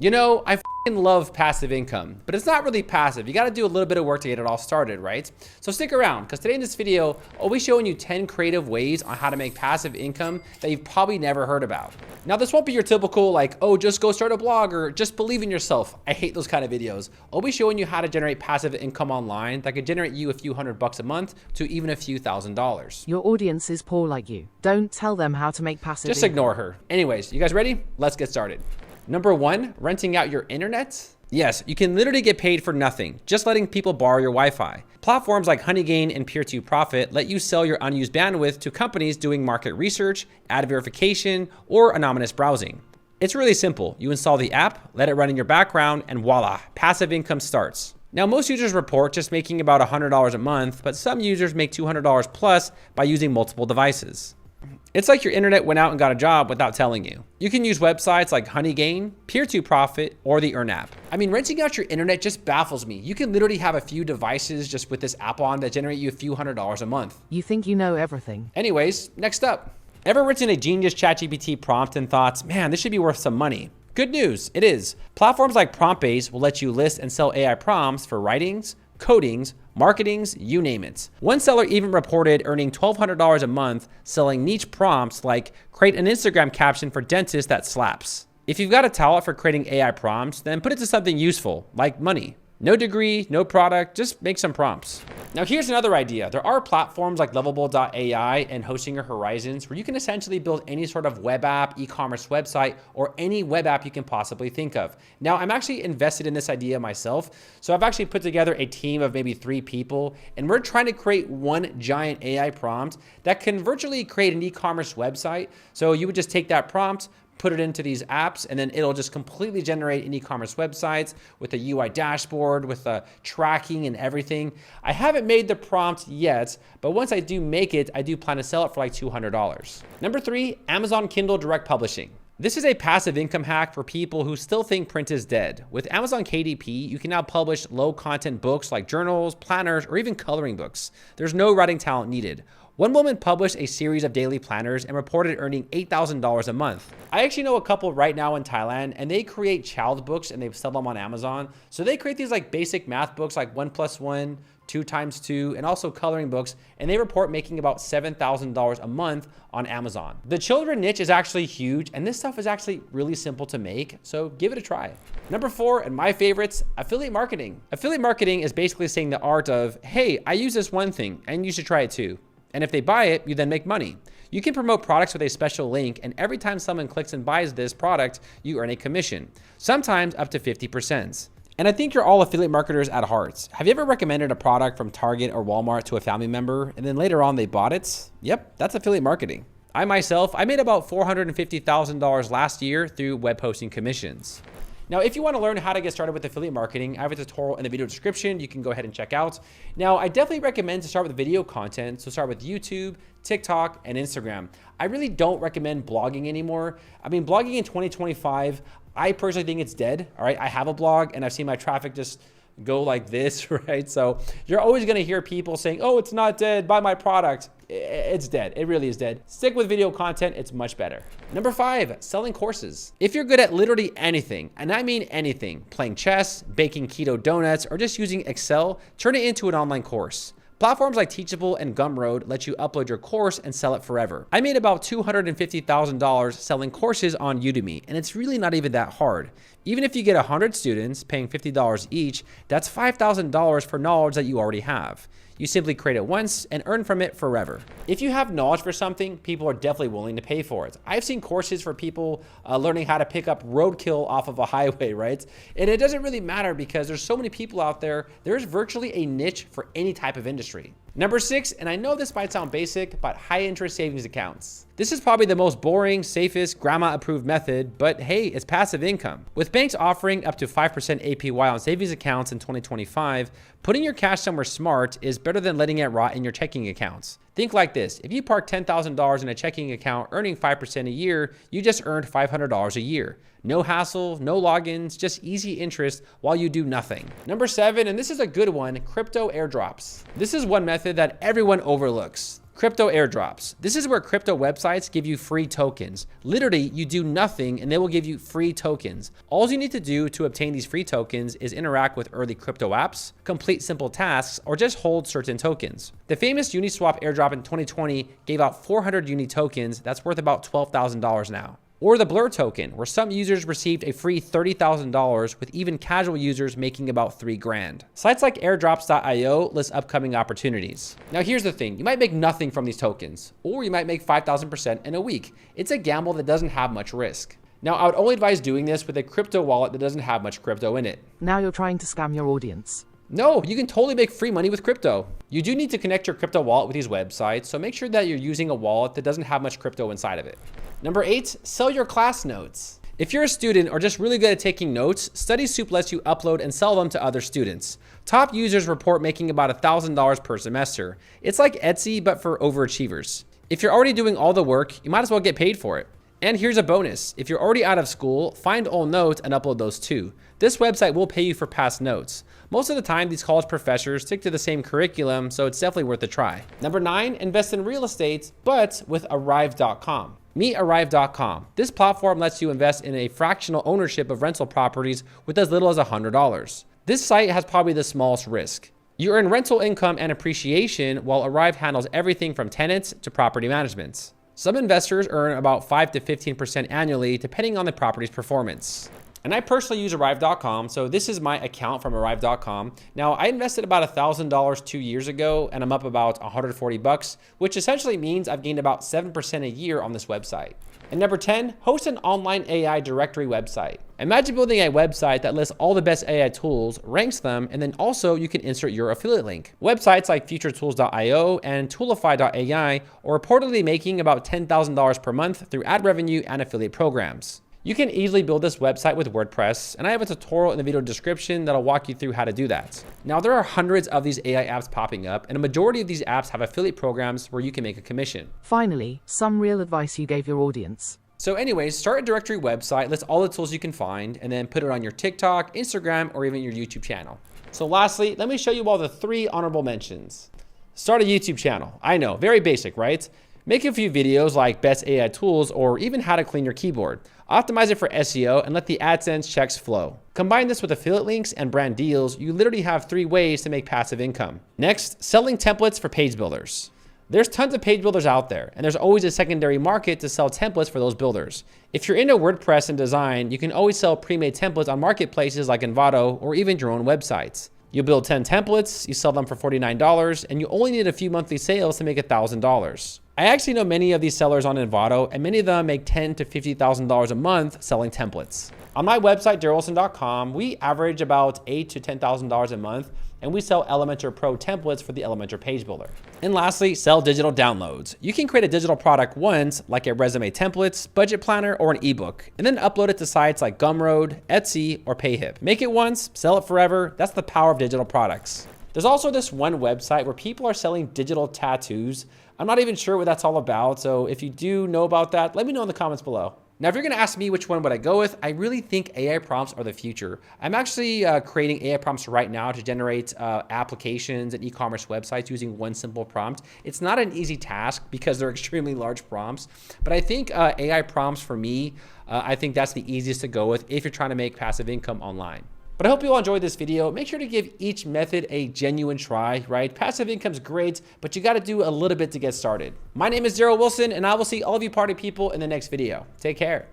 You know, I love passive income, but it's not really passive. You got to do a little bit of work to get it all started, right? So stick around, because today in this video, I'll be showing you 10 creative ways on how to make passive income that you've probably never heard about. Now, this won't be your typical like, oh, just go start a blog or just believe in yourself. I hate those kind of videos. I'll be showing you how to generate passive income online that could generate you a few $100 a month to even a few $1,000s. Your audience is poor like you. Don't tell them how to make passive Just income. ignore her. Anyways, you guys ready? Let's get started. Number 1, renting out your internet. Yes, you can literally get paid for nothing, just letting people borrow your Wi-Fi. Platforms like Honeygain and Peer2Profit let you sell your unused bandwidth to companies doing market research, ad verification, or anonymous browsing. It's really simple. You install the app, let it run in your background, and voila, passive income starts. Now, most users report just making about $100 a month, but some users make $200 plus by using multiple devices. It's like your internet went out and got a job without telling you. You can use websites like Honeygain, Peer2Profit, or the Earn app. I mean, renting out your internet just baffles me. You can literally have a few devices just with this app on that generate you a few $100s a month. You think you know everything. Anyways, next up. Ever written a genius ChatGPT prompt and thought, man, this should be worth some money? Good news, it is. Platforms like PromptBase will let you list and sell AI prompts for writings, codings, marketings, you name it. One seller even reported earning $1,200 a month selling niche prompts like create an Instagram caption for dentists that slaps. If you've got a talent for creating AI prompts, then put it to something useful, like money. No degree, no product, just make some prompts. Now here's another idea. There are platforms like Lovable.ai and Hostinger Horizons where you can essentially build any sort of web app, e-commerce website, or any web app you can possibly think of. Now I'm actually invested in this idea myself. So I've actually put together a team of maybe 3 people, and we're trying to create one giant AI prompt that can virtually create an e-commerce website. So you would just take that prompt, put it into these apps, and then it'll just completely generate an e-commerce websites with a UI dashboard, with the tracking and everything. I haven't made the prompt yet, but once I do make it, I do plan to sell it for like $200. Number 3, Amazon Kindle Direct Publishing. This is a passive income hack for people who still think print is dead. With Amazon KDP, you can now publish low content books like journals, planners, or even coloring books. There's no writing talent needed. One woman published a series of daily planners and reported earning $8,000 a month. I actually know a couple right now in Thailand, and they create child books and they sell them on Amazon. So they create these like basic math books like 1 + 1, 2 × 2, and also coloring books, and they report making about $7,000 a month on Amazon. The children niche is actually huge, and this stuff is actually really simple to make, so give it a try. Number 4, and my favorites, affiliate marketing. Affiliate marketing is basically saying the art of, hey, I use this one thing, and you should try it too. And if they buy it, you then make money. You can promote products with a special link, and every time someone clicks and buys this product, you earn a commission, sometimes up to 50%. And I think you're all affiliate marketers at heart. Have you ever recommended a product from Target or Walmart to a family member, and then later on they bought it? Yep, that's affiliate marketing. I myself, I made about $450,000 last year through web posting commissions. Now, if you want to learn how to get started with affiliate marketing, I have a tutorial in the video description you can go ahead and check out. Now, I definitely recommend to start with video content. So start with YouTube, TikTok, and Instagram. I really don't recommend blogging anymore. I mean, blogging in 2025, I personally think it's dead. All right, I have a blog and I've seen my traffic just go like this, right? So you're always going to hear people saying, oh, it's not dead, buy my product. It's dead. It really is dead. Stick with video content. It's much better. Number 5, selling courses. If you're good at literally anything, and I mean anything, playing chess, baking keto donuts, or just using Excel, turn it into an online course. Platforms like Teachable and Gumroad let you upload your course and sell it forever. I made about $250,000 selling courses on Udemy, and it's really not even that hard. Even if you get 100 students paying $50 each, that's $5,000 for knowledge that you already have. You simply create it once and earn from it forever. If you have knowledge for something, people are definitely willing to pay for it. I've seen courses for people learning how to pick up roadkill off of a highway, right? And it doesn't really matter because there's so many people out there. There's virtually a niche for any type of industry. Number 6, and I know this might sound basic, but high interest savings accounts. This is probably the most boring, safest, grandma approved method, but hey, it's passive income. With banks offering up to 5% APY on savings accounts in 2025, putting your cash somewhere smart is better than letting it rot in your checking accounts. Think like this, if you park $10,000 in a checking account earning 5% a year, you just earned $500 a year. No hassle, no logins, just easy interest while you do nothing. Number 7, and this is a good one, crypto airdrops. This is one method that everyone overlooks. Crypto airdrops. This is where crypto websites give you free tokens. Literally, you do nothing and they will give you free tokens. All you need to do to obtain these free tokens is interact with early crypto apps, complete simple tasks, or just hold certain tokens. The famous Uniswap airdrop in 2020 gave out 400 Uni tokens that's worth about $12,000 now. Or the Blur token, where some users received a free $30,000 with even casual users making about $3 grand. Sites like airdrops.io list upcoming opportunities. Now here's the thing, you might make nothing from these tokens, or you might make 5,000% in a week. It's a gamble that doesn't have much risk. Now I would only advise doing this with a crypto wallet that doesn't have much crypto in it. Now you're trying to scam your audience. No, you can totally make free money with crypto. You do need to connect your crypto wallet with these websites, so make sure that you're using a wallet that doesn't have much crypto inside of it. Number 8, sell your class notes. If you're a student or just really good at taking notes, StudySoup lets you upload and sell them to other students. Top users report making about $1,000 per semester. It's like Etsy, but for overachievers. If you're already doing all the work, you might as well get paid for it. And here's a bonus. If you're already out of school, find old notes and upload those too. This website will pay you for past notes. Most of the time, these college professors stick to the same curriculum, so it's definitely worth a try. Number 9, invest in real estate, but with Arrive.com. Meet Arrive.com. This platform lets you invest in a fractional ownership of rental properties with as little as $100. This site has probably the smallest risk. You earn rental income and appreciation, while Arrive handles everything from tenants to property management. Some investors earn about 5 to 15% annually, depending on the property's performance. And I personally use Arrive.com, so this is my account from Arrive.com. Now, I invested about $1,000 2 years ago, and I'm up about $140, which essentially means I've gained about 7% a year on this website. And number 10, host an online AI directory website. Imagine building a website that lists all the best AI tools, ranks them, and then also you can insert your affiliate link. Websites like futuretools.io and toolify.ai are reportedly making about $10,000 per month through ad revenue and affiliate programs. You can easily build this website with WordPress, and I have a tutorial in the video description that'll walk you through how to do that. Now, there are hundreds of these AI apps popping up, and a majority of these apps have affiliate programs where you can make a commission. Finally, some real advice you gave your audience. So anyways, start a directory website, list all the tools you can find, and then put it on your TikTok, Instagram, or even your YouTube channel. So lastly, let me show you all the 3 honorable mentions. Start a YouTube channel. I know, very basic, right? Make a few videos like best AI tools or even how to clean your keyboard. Optimize it for SEO and let the AdSense checks flow. Combine this with affiliate links and brand deals, you literally have 3 ways to make passive income. Next, selling templates for page builders. There's tons of page builders out there, and there's always a secondary market to sell templates for those builders. If you're into WordPress and design, you can always sell pre-made templates on marketplaces like Envato or even your own websites. You build 10 templates, you sell them for $49, and you only need a few monthly sales to make $1,000. I actually know many of these sellers on Envato, and many of them make $10,000 to $50,000 a month selling templates. On my website, darylwilson.com, we average about $8,000 to $10,000 a month, and we sell Elementor Pro templates for the Elementor page builder. And lastly, sell digital downloads. You can create a digital product once, like a resume templates, budget planner, or an ebook, and then upload it to sites like Gumroad, Etsy, or Payhip. Make it once, sell it forever. That's the power of digital products. There's also this one website where people are selling digital tattoos. I'm not even sure what that's all about, so if you do know about that, let me know in the comments below. Now, if you're gonna ask me which one would I go with, I really think AI prompts are the future. I'm actually creating AI prompts right now to generate applications and e-commerce websites using one simple prompt. It's not an easy task because they're extremely large prompts, but I think AI prompts for me, I think that's the easiest to go with if you're trying to make passive income online. But I hope you all enjoyed this video. Make sure to give each method a genuine try, right? Passive income's great, but you gotta do a little bit to get started. My name is Daryl Wilson, and I will see all of you party people in the next video. Take care.